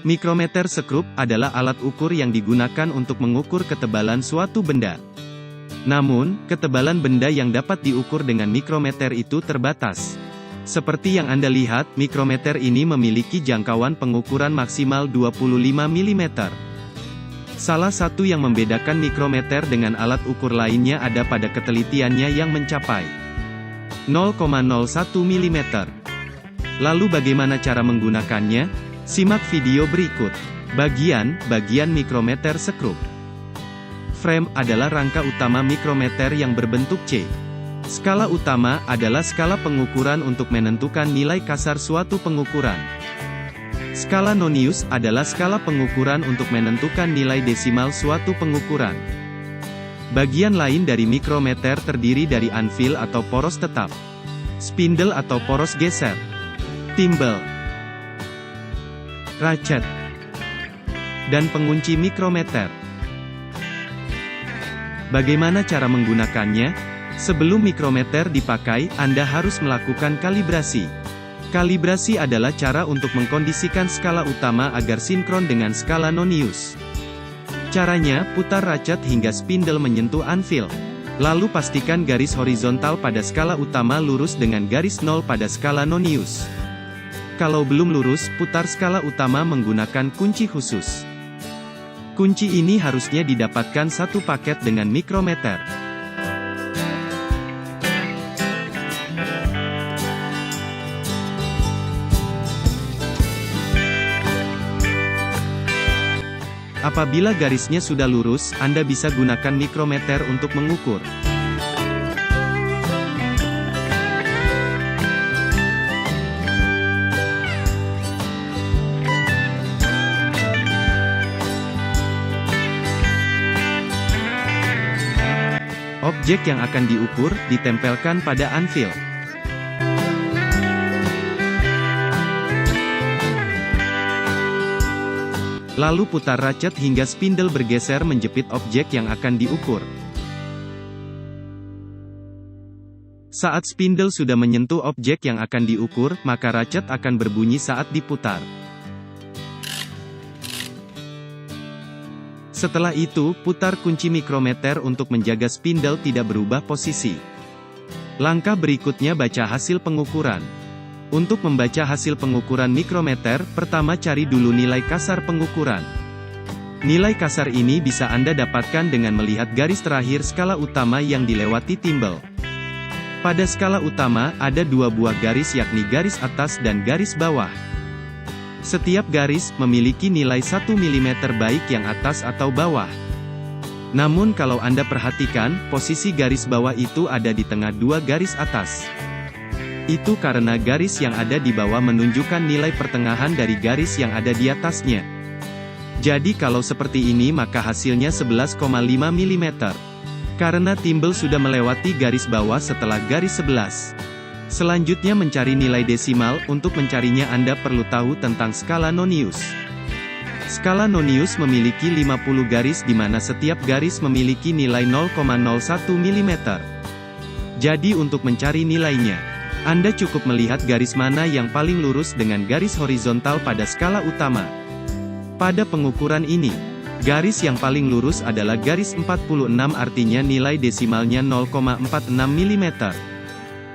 Mikrometer sekrup adalah alat ukur yang digunakan untuk mengukur ketebalan suatu benda. Namun, ketebalan benda yang dapat diukur dengan mikrometer itu terbatas. Seperti yang Anda lihat, mikrometer ini memiliki jangkauan pengukuran maksimal 25 mm. Salah satu yang membedakan mikrometer dengan alat ukur lainnya ada pada ketelitiannya yang mencapai 0,01 mm. Lalu bagaimana cara menggunakannya? Simak video berikut. Bagian mikrometer sekrup. Frame adalah rangka utama mikrometer yang berbentuk C. Skala utama adalah skala pengukuran untuk menentukan nilai kasar suatu pengukuran. Skala nonius adalah skala pengukuran untuk menentukan nilai desimal suatu pengukuran. Bagian lain dari mikrometer terdiri dari anvil atau poros tetap, spindle atau poros geser, timbel, ratchet, dan pengunci mikrometer. Bagaimana cara menggunakannya? Sebelum mikrometer dipakai, Anda harus melakukan kalibrasi. Kalibrasi adalah cara untuk mengkondisikan skala utama agar sinkron dengan skala nonius. Caranya, putar ratchet hingga spindle menyentuh anvil. Lalu pastikan garis horizontal pada skala utama lurus dengan garis 0 pada skala nonius. Kalau belum lurus, putar skala utama menggunakan kunci khusus. Kunci ini harusnya didapatkan satu paket dengan mikrometer. Apabila garisnya sudah lurus, Anda bisa gunakan mikrometer untuk mengukur. Objek yang akan diukur, ditempelkan pada anvil. Lalu putar ratchet hingga spindle bergeser menjepit objek yang akan diukur. Saat spindle sudah menyentuh objek yang akan diukur, maka ratchet akan berbunyi saat diputar. Setelah itu, putar kunci mikrometer untuk menjaga spindle tidak berubah posisi. Langkah berikutnya baca hasil pengukuran. Untuk membaca hasil pengukuran mikrometer, pertama cari dulu nilai kasar pengukuran. Nilai kasar ini bisa Anda dapatkan dengan melihat garis terakhir skala utama yang dilewati timbel. Pada skala utama, ada dua buah garis yakni garis atas dan garis bawah. Setiap garis memiliki nilai 1 mm baik yang atas atau bawah. Namun kalau Anda perhatikan, posisi garis bawah itu ada di tengah dua garis atas. Itu karena garis yang ada di bawah menunjukkan nilai pertengahan dari garis yang ada di atasnya. Jadi kalau seperti ini maka hasilnya 11,5 mm. Karena timbel sudah melewati garis bawah setelah garis 11. Selanjutnya mencari nilai desimal. Untuk mencarinya Anda perlu tahu tentang skala nonius. Skala nonius memiliki 50 garis di mana setiap garis memiliki nilai 0,01 mm. Jadi untuk mencari nilainya, Anda cukup melihat garis mana yang paling lurus dengan garis horizontal pada skala utama. Pada pengukuran ini, garis yang paling lurus adalah garis 46 artinya nilai desimalnya 0,46 mm.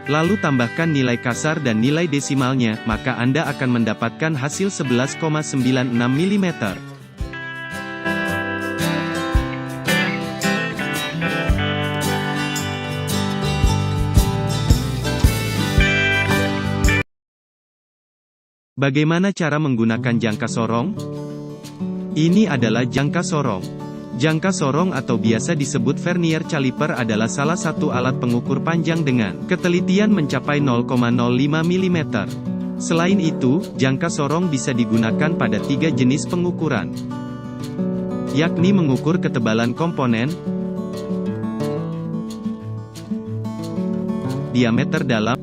Lalu tambahkan nilai kasar dan nilai desimalnya, maka Anda akan mendapatkan hasil 11,96 mm. Bagaimana cara menggunakan jangka sorong? Ini adalah jangka sorong. Jangka sorong atau biasa disebut vernier caliper adalah salah satu alat pengukur panjang dengan ketelitian mencapai 0,05 mm. Selain itu, jangka sorong bisa digunakan pada 3 jenis pengukuran, yakni mengukur ketebalan komponen, diameter dalam,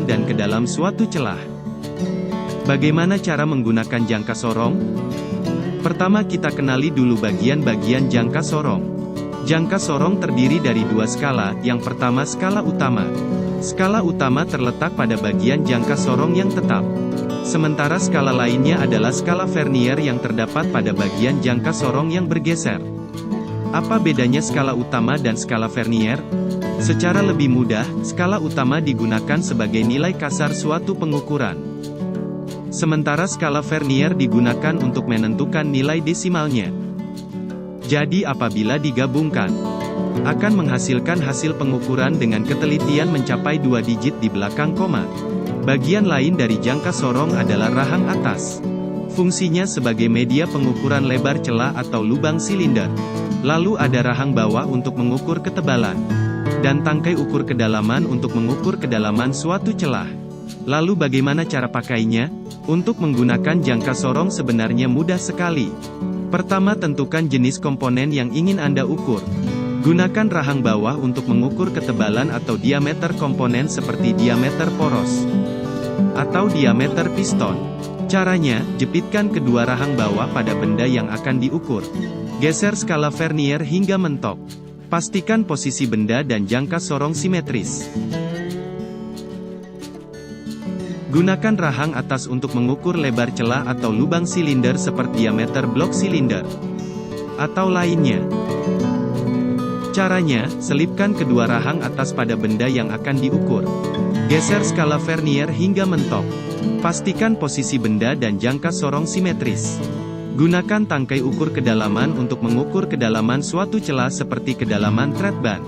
dan ke dalam suatu celah. Bagaimana cara menggunakan jangka sorong? Pertama kita kenali dulu bagian-bagian jangka sorong. Jangka sorong terdiri dari dua skala, yang pertama skala utama. Skala utama terletak pada bagian jangka sorong yang tetap. Sementara skala lainnya adalah skala vernier yang terdapat pada bagian jangka sorong yang bergeser. Apa bedanya skala utama dan skala vernier? Secara lebih mudah, skala utama digunakan sebagai nilai kasar suatu pengukuran. Sementara skala vernier digunakan untuk menentukan nilai desimalnya. Jadi apabila digabungkan, akan menghasilkan hasil pengukuran dengan ketelitian mencapai 2 digit di belakang koma. Bagian lain dari jangka sorong adalah rahang atas. Fungsinya sebagai media pengukuran lebar celah atau lubang silinder. Lalu ada rahang bawah untuk mengukur ketebalan. Dan tangkai ukur kedalaman untuk mengukur kedalaman suatu celah. Lalu bagaimana cara pakainya? Untuk menggunakan jangka sorong sebenarnya mudah sekali. Pertama, tentukan jenis komponen yang ingin Anda ukur. Gunakan rahang bawah untuk mengukur ketebalan atau diameter komponen seperti diameter poros atau diameter piston. Caranya, jepitkan kedua rahang bawah pada benda yang akan diukur. Geser skala vernier hingga mentok. Pastikan posisi benda dan jangka sorong simetris. Gunakan rahang atas untuk mengukur lebar celah atau lubang silinder seperti diameter blok silinder atau lainnya. Caranya, selipkan kedua rahang atas pada benda yang akan diukur. Geser skala vernier hingga mentok. Pastikan posisi benda dan jangka sorong simetris. Gunakan tangkai ukur kedalaman untuk mengukur kedalaman suatu celah seperti kedalaman thread ban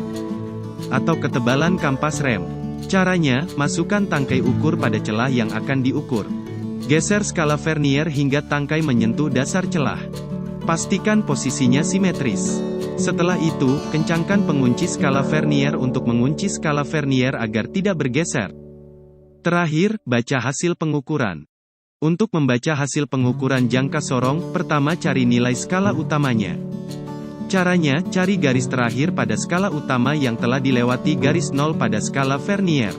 atau ketebalan kampas rem. Caranya, masukkan tangkai ukur pada celah yang akan diukur. Geser skala vernier hingga tangkai menyentuh dasar celah. Pastikan posisinya simetris. Setelah itu, kencangkan pengunci skala vernier untuk mengunci skala vernier agar tidak bergeser. Terakhir, baca hasil pengukuran. Untuk membaca hasil pengukuran jangka sorong, pertama cari nilai skala utamanya. Caranya, cari garis terakhir pada skala utama yang telah dilewati garis 0 pada skala vernier.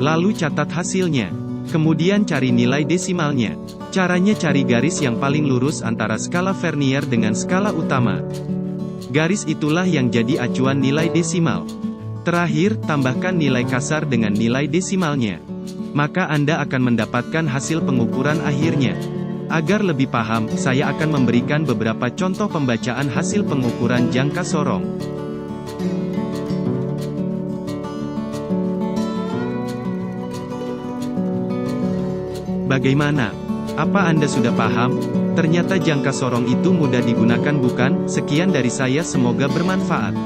Lalu catat hasilnya. Kemudian cari nilai desimalnya. Caranya cari garis yang paling lurus antara skala vernier dengan skala utama. Garis itulah yang jadi acuan nilai desimal. Terakhir, tambahkan nilai kasar dengan nilai desimalnya. Maka Anda akan mendapatkan hasil pengukuran akhirnya. Agar lebih paham, saya akan memberikan beberapa contoh pembacaan hasil pengukuran jangka sorong. Bagaimana? Apa Anda sudah paham? Ternyata jangka sorong itu mudah digunakan bukan? Sekian dari saya, semoga bermanfaat.